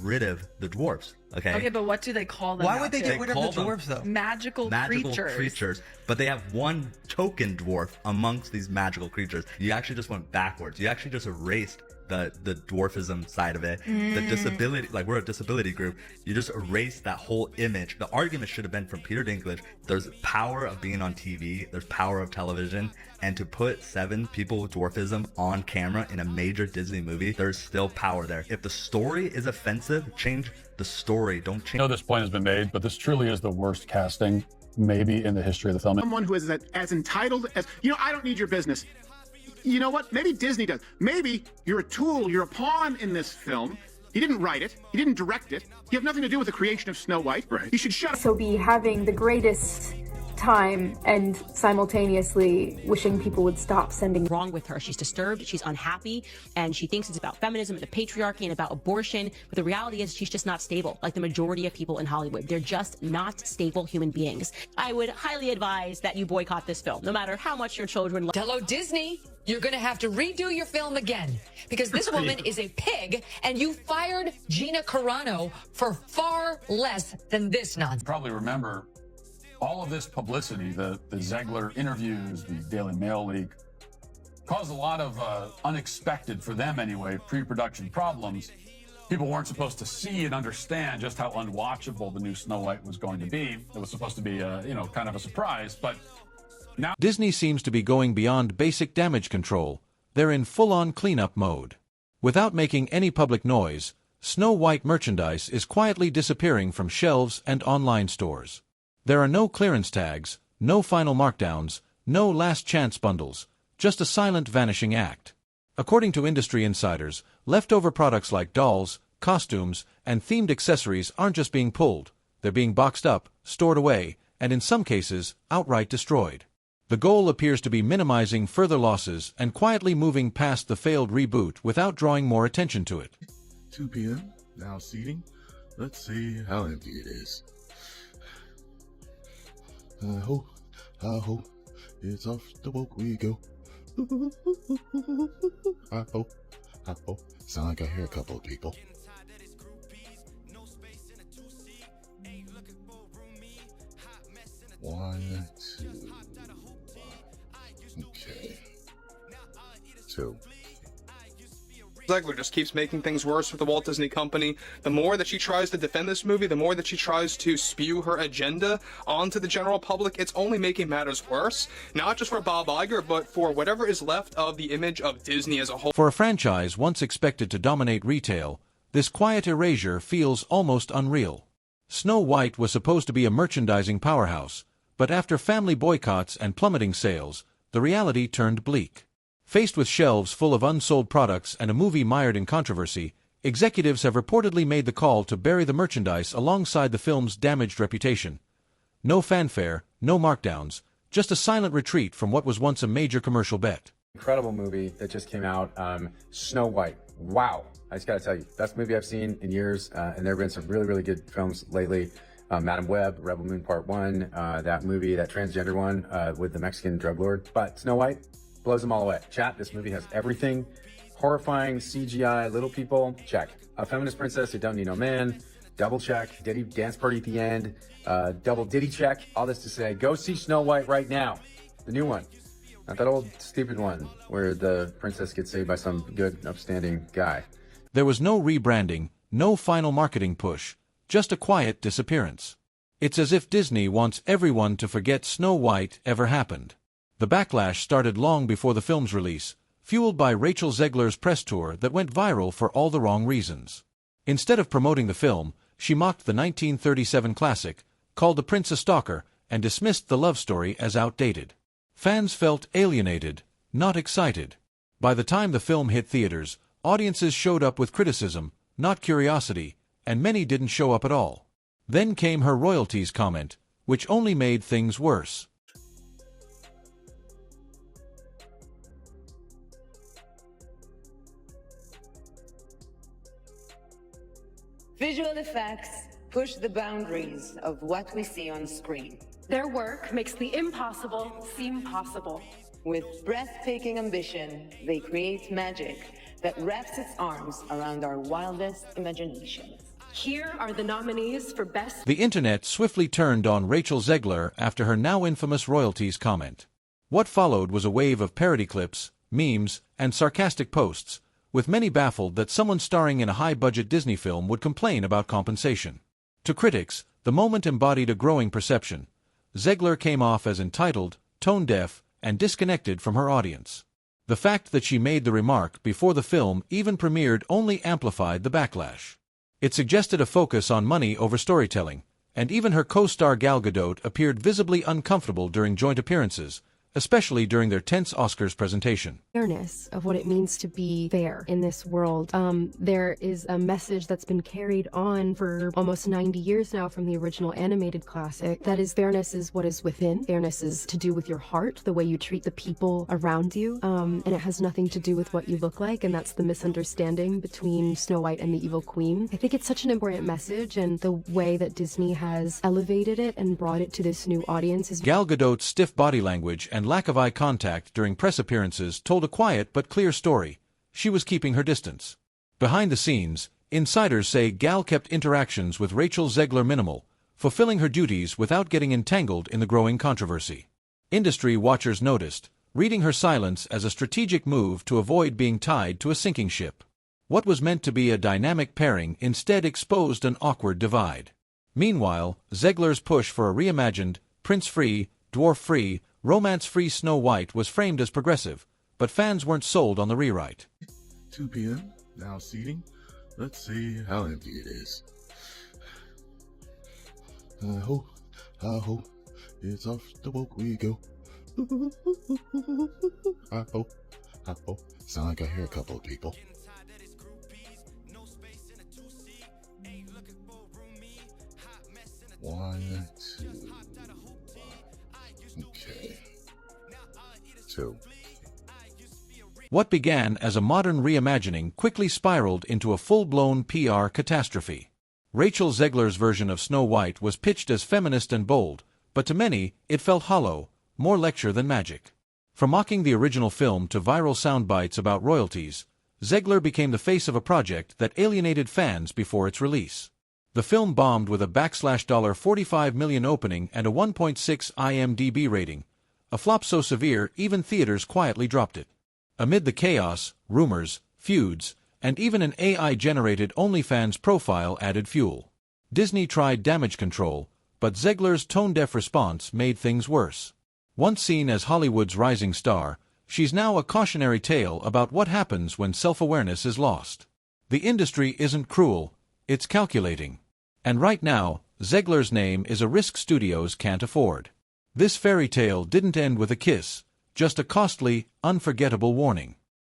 rid of the dwarfs. Okay, but what do they call them? Why now, would they too? get rid of the dwarves, though? Magical creatures. But they have one token dwarf amongst these magical creatures. You actually just went backwards. You actually just erased the dwarfism side of it. The disability, like we're a disability group. You just erased that whole image. The argument should have been from Peter Dinklage. There's power of being on TV. There's power of television. And to put 7 people with dwarfism on camera in a major Disney movie, there's still power there. If the story is offensive, change the story. Don't change. I know this point has been made, but this truly is the worst casting maybe in the history of the film. Someone who is as entitled as, I don't need your business. You know what? Maybe Disney does. Maybe you're a tool, you're a pawn in this film. He didn't write it. He didn't direct it. You have nothing to do with the creation of Snow White. Right. You should shut up. So be having the greatest time and simultaneously wishing people would stop sending wrong with her. She's disturbed, she's unhappy, and she thinks it's about feminism and the patriarchy and about abortion. But the reality is she's just not stable, like the majority of people in Hollywood. They're just not stable human beings. I would highly advise that you boycott this film, no matter how much your children love. Hello, Disney. You're going to have to redo your film again because this woman is a pig and you fired Gina Carano for far less than this nonsense. Probably remember all of this publicity, the Zegler interviews, the Daily Mail leak, caused a lot of unexpected, for them anyway, pre-production problems. People weren't supposed to see and understand just how unwatchable the new Snow White was going to be. It was supposed to be, kind of a surprise, but now Disney seems to be going beyond basic damage control. They're in full-on cleanup mode. Without making any public noise, Snow White merchandise is quietly disappearing from shelves and online stores. There are no clearance tags, no final markdowns, no last chance bundles, just a silent vanishing act. According to industry insiders, leftover products like dolls, costumes, and themed accessories aren't just being pulled, they're being boxed up, stored away, and in some cases, outright destroyed. The goal appears to be minimizing further losses and quietly moving past the failed reboot without drawing more attention to it. 2 p.m., now seating. Let's see how empty it is. I hope it's off the boat we go. I hope. Sound like I hear a couple of people. One, two. Okay. 2. Zegler just keeps making things worse with the Walt Disney Company. The more that she tries to defend this movie, the more that she tries to spew her agenda onto the general public, it's only making matters worse. Not just for Bob Iger, but for whatever is left of the image of Disney as a whole. For a franchise once expected to dominate retail, this quiet erasure feels almost unreal. Snow White was supposed to be a merchandising powerhouse, but after family boycotts and plummeting sales, the reality turned bleak. Faced with shelves full of unsold products and a movie mired in controversy, executives have reportedly made the call to bury the merchandise alongside the film's damaged reputation. No fanfare, no markdowns, just a silent retreat from what was once a major commercial bet. Incredible movie that just came out, Snow White. Wow. I just gotta tell you, best movie I've seen in years, and there have been some really, really good films lately. Madam Web, Rebel Moon Part 1, that movie, that transgender one with the Mexican drug lord. But Snow White blows them all away. Chat, this movie has everything. Horrifying CGI, little people, check. A feminist princess who don't need no man, double check. Diddy dance party at the end, double Diddy check. All this to say, go see Snow White right now. The new one. Not that old stupid one where the princess gets saved by some good, upstanding guy. There was no rebranding, no final marketing push, just a quiet disappearance. It's as if Disney wants everyone to forget Snow White ever happened. The backlash started long before the film's release, fueled by RachelZegler's press tour that went viral for all the wrong reasons. Instead of promoting the film, she mocked the 1937 classic, called the prince a stalker, and dismissed the love story as outdated. Fans felt alienated, not excited. By the time the film hit theaters, audiences showed up with criticism, not curiosity, and many didn't show up at all. Then came her royalties comment, which only made things worse. Visual effects push the boundaries of what we see on screen. Their work makes the impossible seem possible. With breathtaking ambition, they create magic that wraps its arms around our wildest imaginations. Here are the nominees for Best. The internet swiftly turned on RachelZegler after her now infamous royalties comment. What followed was a wave of parody clips, memes, and sarcastic posts, with many baffled that someone starring in a high-budget Disney film would complain about compensation. To critics, the moment embodied a growing perception. Zegler came off as entitled, tone-deaf, and disconnected from her audience. The fact that she made the remark before the film even premiered only amplified the backlash. It suggested a focus on money over storytelling, and even her co-star Gal Gadot appeared visibly uncomfortable during joint appearances, especially during their tense Oscars presentation. Awareness of what it means to be fair in this world. There is a message that's been carried on for almost 90 years now from the original animated classic. That is, fairness is what is within. Fairness is to do with your heart, the way you treat the people around you, and it has nothing to do with what you look like, and that's the misunderstanding between Snow White and the Evil Queen. I think it's such an important message, and the way that Disney has elevated it and brought it to this new audience is... Gal Gadot's stiff body language and lack of eye contact during press appearances told a quiet but clear story. She was keeping her distance. Behind the scenes, insiders say Gal kept interactions with RachelZegler minimal, fulfilling her duties without getting entangled in the growing controversy. Industry watchers noticed, reading her silence as a strategic move to avoid being tied to a sinking ship. What was meant to be a dynamic pairing instead exposed an awkward divide. Meanwhile, Zegler's push for a reimagined, prince-free, dwarf-free, romance-free Snow White was framed as progressive, but fans weren't sold on the rewrite. 2 p.m. Now seating. Let's see how empty it is. I hope it's off the woke we go. I hope. Sound like I hear a couple of people. One, two. Okay. 2. What began as a modern reimagining quickly spiraled into a full-blown PR catastrophe. RachelZegler's version of Snow White was pitched as feminist and bold, but to many, it felt hollow, more lecture than magic. From mocking the original film to viral soundbites about royalties, Zegler became the face of a project that alienated fans before its release. The film bombed with a $45 million opening and a 1.6 IMDb rating, a flop so severe even theaters quietly dropped it. Amid the chaos, rumors, feuds, and even an AI-generated OnlyFans profile added fuel. Disney tried damage control, but Zegler's tone-deaf response made things worse. Once seen as Hollywood's rising star, she's now a cautionary tale about what happens when self-awareness is lost. The industry isn't cruel, it's calculating. And right now, Zegler's name is a risk studios can't afford. This fairy tale didn't end with a kiss, just a costly, unforgettable warning.